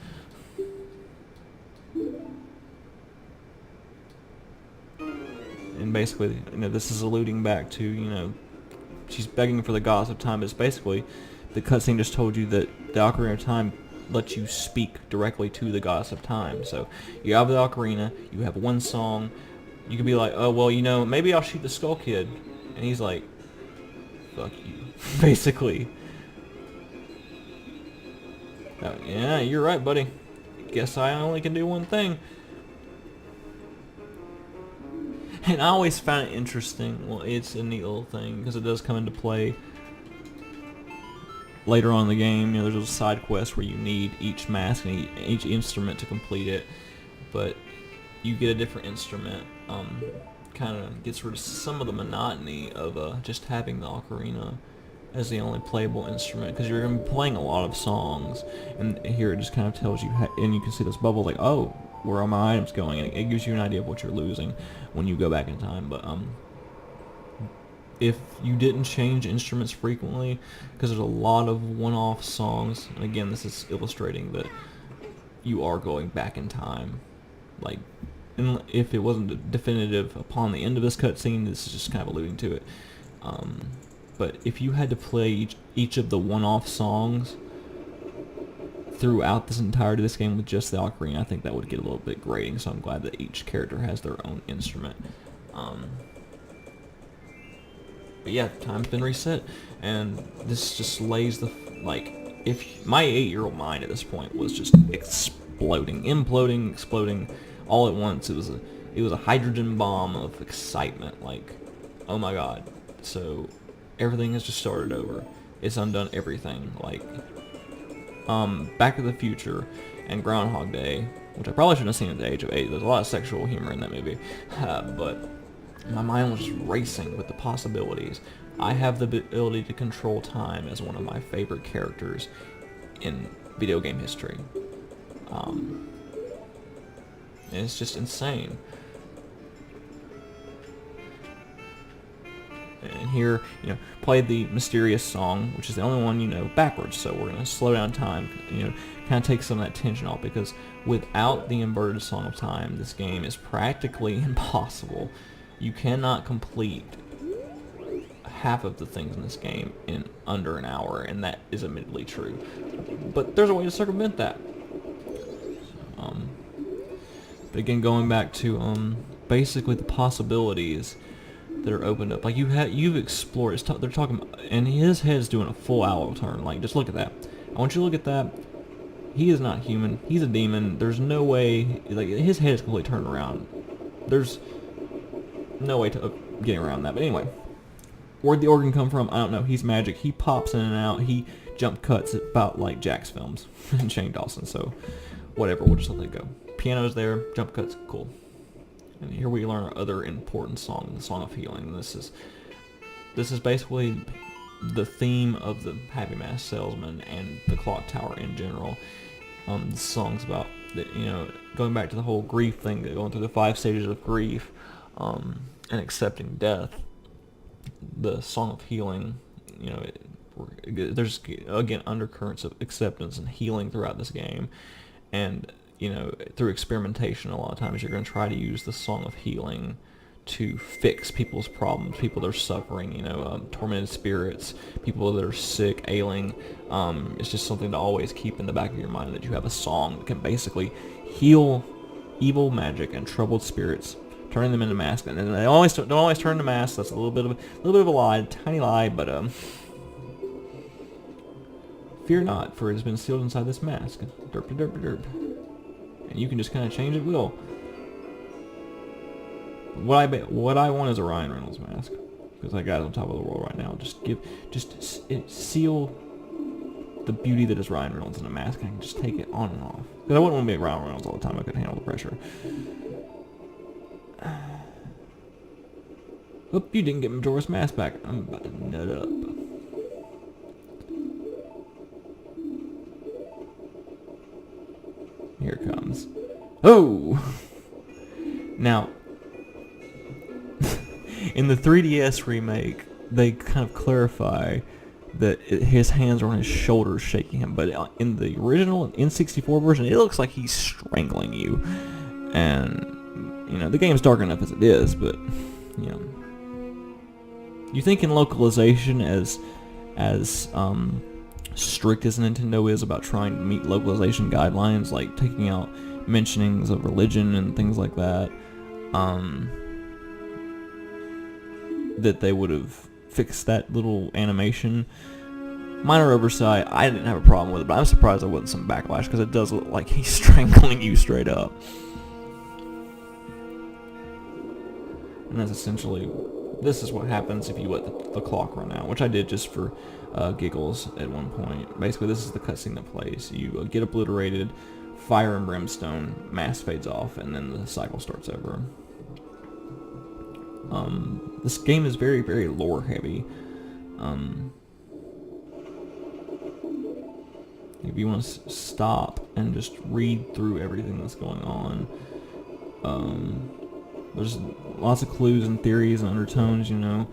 And basically, you know, this is alluding back to, you know, she's begging for the goddess of time, but it's basically, the cutscene just told you that the Ocarina of Time lets you speak directly to the goddess of time. So you have the ocarina, you have one song, you could be like, oh, well, you know, maybe I'll shoot the Skull Kid. And he's like, fuck you, basically. Oh, yeah, you're right, buddy. Guess I only can do one thing. And I always found it interesting. Well, it's a neat little thing, because it does come into play later on in the game. You know, there's a side quest where you need each mask and each instrument to complete it, but you get a different instrument. Kind of gets rid of some of the monotony of just having the ocarina as the only playable instrument, because you're going to be playing a lot of songs, and here it just kind of tells you, and you can see this bubble like, oh, where are my items going, and it gives you an idea of what you're losing when you go back in time. But if you didn't change instruments frequently, because there's a lot of one-off songs, and again, this is illustrating that you are going back in time. Like, if it wasn't definitive upon the end of this cutscene, this is just kind of alluding to it. But if you had to play each of the one-off songs throughout this entirety of this game with just the ocarina, I think that would get a little bit grating, so I'm glad that each character has their own instrument. But yeah, time's been reset, and this just lays the, like, if my 8-year-old mind at this point was just exploding, imploding, exploding all at once. It was a hydrogen bomb of excitement, like, oh my god. So everything has just started over. It's undone everything, like Back to the Future and Groundhog Day, which I probably shouldn't have seen at the age of 8. There's a lot of sexual humor in that movie, but my mind was just racing with the possibilities. I have the ability to control time as one of my favorite characters in video game history. And it's just insane. And here, you know, play the mysterious song, which is the only one you know backwards, so we're going to slow down time, you know, kind of take some of that tension off, because without the inverted Song of Time, this game is practically impossible. You cannot complete half of the things in this game in under an hour, and that is admittedly true. But there's a way to circumvent that. But again, going back to basically the possibilities that are opened up, like you've explored. They're talking, and his head's doing a full owl turn. Like, just look at that. I want you to look at that. He is not human. He's a demon. There's no way. Like, his head is completely turned around. There's no way to getting around that. But anyway, where'd the organ come from? I don't know. He's magic. He pops in and out. He jump cuts about like Jack's films and Shane Dawson. So whatever. We'll just let that go. Piano's there. Jump cuts. Cool. And here we learn our other important song, the Song of Healing. This is basically the theme of the Happy Mask Salesman and the Clock Tower in general. The song's about, you know, going back to the whole grief thing, going through the 5 stages of grief, and accepting death. The Song of Healing, you know, there's again undercurrents of acceptance and healing throughout this game, and you know, through experimentation, a lot of times you're going to try to use the Song of Healing to fix people's problems, people that are suffering, you know, tormented spirits, people that are sick, ailing. It's just something to always keep in the back of your mind, that you have a song that can basically heal evil magic and troubled spirits turning them into masks, and they always don't always turn to masks. That's a little bit of a lie, tiny lie, but fear not, for it has been sealed inside this mask. Derp derp derp. And you can just kind of change at will. What I want is a Ryan Reynolds mask, because that guy's on top of the world right now. Seal the beauty that is Ryan Reynolds in a mask. I can just take it on and off. Because I wouldn't want to be Ryan Reynolds all the time. I couldn't handle the pressure. Oop, you didn't get Majora's Mask back. I'm about to nut up. Here it comes. Oh! Now, in the 3DS remake, they kind of clarify that his hands are on his shoulders shaking him, but in the original N64 version, it looks like he's strangling you. And, you know, the game's dark enough as it is, but, you know. You think in localization, as strict as Nintendo is about trying to meet localization guidelines, like taking out mentionings of religion and things like that, that they would have fixed that little animation. Minor oversight. I didn't have a problem with it, but I'm surprised there wasn't some backlash, because it does look like he's strangling you straight up. And that's essentially, this is what happens if you let the clock run out, which I did just for giggles at one point. Basically, this is the cutscene that plays. You get obliterated, fire and brimstone, mask fades off, and then the cycle starts over. This game is very, very lore heavy. If you want to stop and just read through everything that's going on, there's lots of clues and theories and undertones, you know,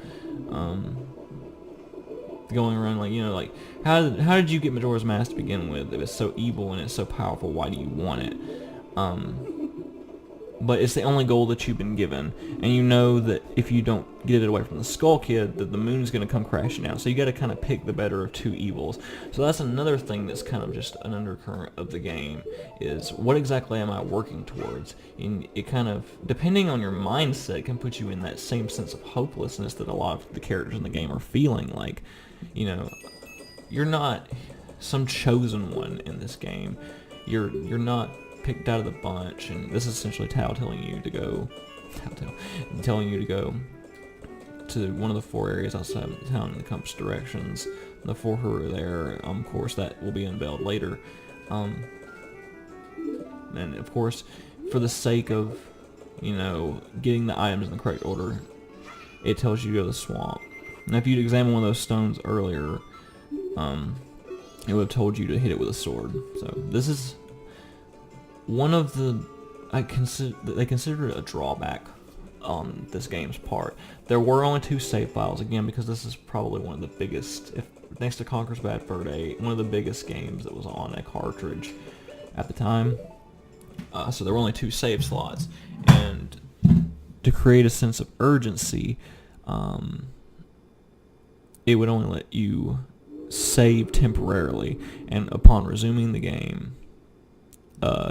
going around, like, you know, like, how did you get Majora's Mask to begin with? If it's so evil and it's so powerful, why do you want it? But it's the only goal that you've been given, and you know that if you don't get it away from the Skull Kid, that the moon's going to come crashing down. So you got to kind of pick the better of two evils. So that's another thing that's kind of just an undercurrent of the game, is what exactly am I working towards? And it kind of, depending on your mindset, can put you in that same sense of hopelessness that a lot of the characters in the game are feeling. Like, you know, you're not some chosen one in this game. You're not picked out of the bunch, and this is essentially Tao telling you to go to one of the 4 areas outside of the town in the compass directions. The 4 who are there, of course, that will be unveiled later. And of course, for the sake of, you know, getting the items in the correct order, it tells you to go to the swamp. Now, if you'd examined one of those stones earlier, it would have told you to hit it with a sword. So this is one of the, they consider it a drawback on this game's part. There were only 2 save files, again, because this is probably one of the biggest, if next to Conker's Bad Fur Day, one of the biggest games that was on a cartridge at the time. So there were only 2 save slots, and to create a sense of urgency, it would only let you save temporarily, and upon resuming the game,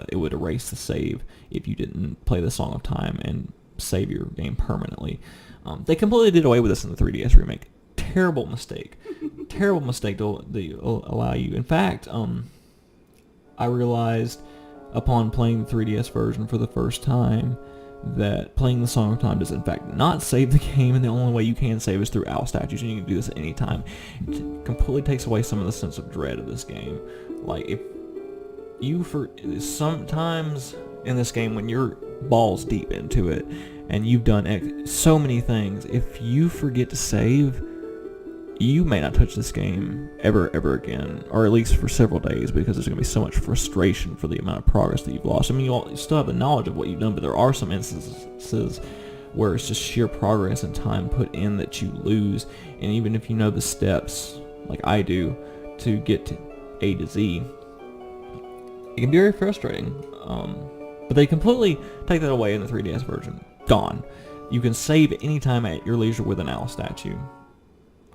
it would erase the save if you didn't play the Song of Time and save your game permanently. They completely did away with this in the 3DS remake. Terrible mistake. Terrible mistake to allow you. In fact, I realized upon playing the 3DS version for the first time that playing the Song of Time does in fact not save the game, and the only way you can save is through owl statues, and you can do this at any time. It completely takes away some of the sense of dread of this game. Like, if you, for sometimes in this game when you're balls deep into it and you've done so many things, if you forget to save, you may not touch this game ever again, or at least for several days, because there's going to be so much frustration for the amount of progress that you've lost. I mean, you still have the knowledge of what you've done, but there are some instances where it's just sheer progress and time put in that you lose, and even if you know the steps, like I do, to get to A to Z, it can be very frustrating. But they completely take that away in the 3DS version. Gone. You can save anytime at your leisure with an owl statue.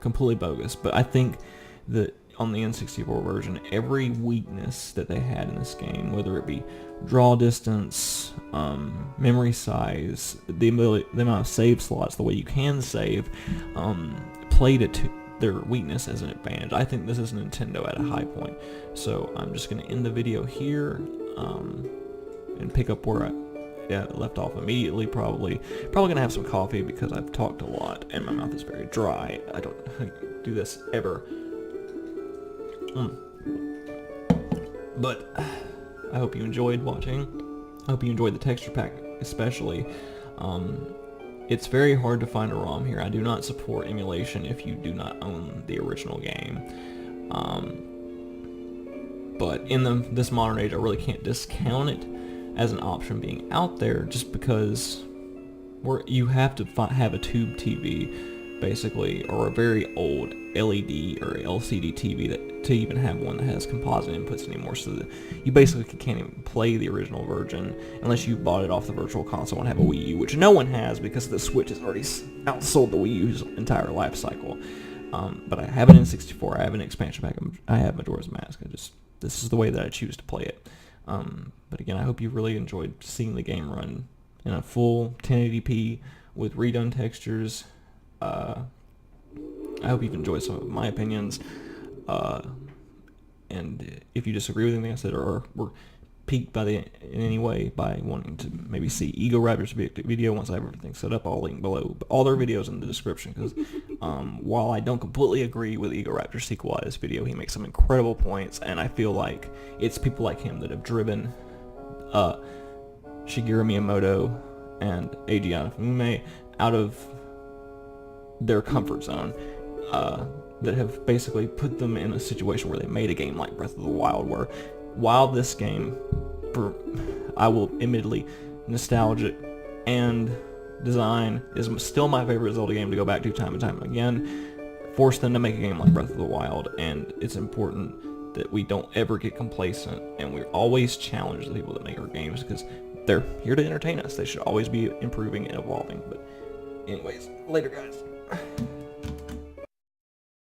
Completely bogus. But I think that on the N64 version every weakness that they had in this game, whether it be draw distance, memory size, the amount of save slots, the way you can save, played it to their weakness as an advantage. I think this is Nintendo at a high point. So I'm just going to end the video here and pick up where I left off immediately. Probably gonna have some coffee because I've talked a lot and my mouth is very dry. I don't do this ever. But I hope you enjoyed watching. I hope you enjoyed the texture pack especially. It's very hard to find a ROM here. I do not support emulation if you do not own the original game. But in this modern age, I really can't discount it as an option being out there, just because you have to have a tube TV, basically, or a very old LED or LCD TV to even have one that has composite inputs anymore. So that you basically can't even play the original version unless you bought it off the Virtual Console and have a Wii U, which no one has because the Switch has already outsold the Wii U's entire life cycle. But I have an N64, I have an expansion pack, I have Majora's Mask. This is the way that I choose to play it. But again, I hope you really enjoyed seeing the game run in a full 1080p with redone textures. I hope you've enjoyed some of my opinions. And if you disagree with anything I said or were piqued in any way by wanting to maybe see Egoraptor's video once I have everything set up, I'll link below all their videos in the description, because while I don't completely agree with Egoraptor's sequel at this video, he makes some incredible points, and I feel like it's people like him that have driven Shigeru Miyamoto and Eiji Aonuma out of their comfort zone, that have basically put them in a situation where they made a game like Breath of the Wild, where while this game, I will admittedly, nostalgic and design is still my favorite Zelda game to go back to time and time again, forced them to make a game like Breath of the Wild, and it's important that we don't ever get complacent, and we always challenge the people that make our games, because they're here to entertain us. They should always be improving and evolving. But anyways, later guys.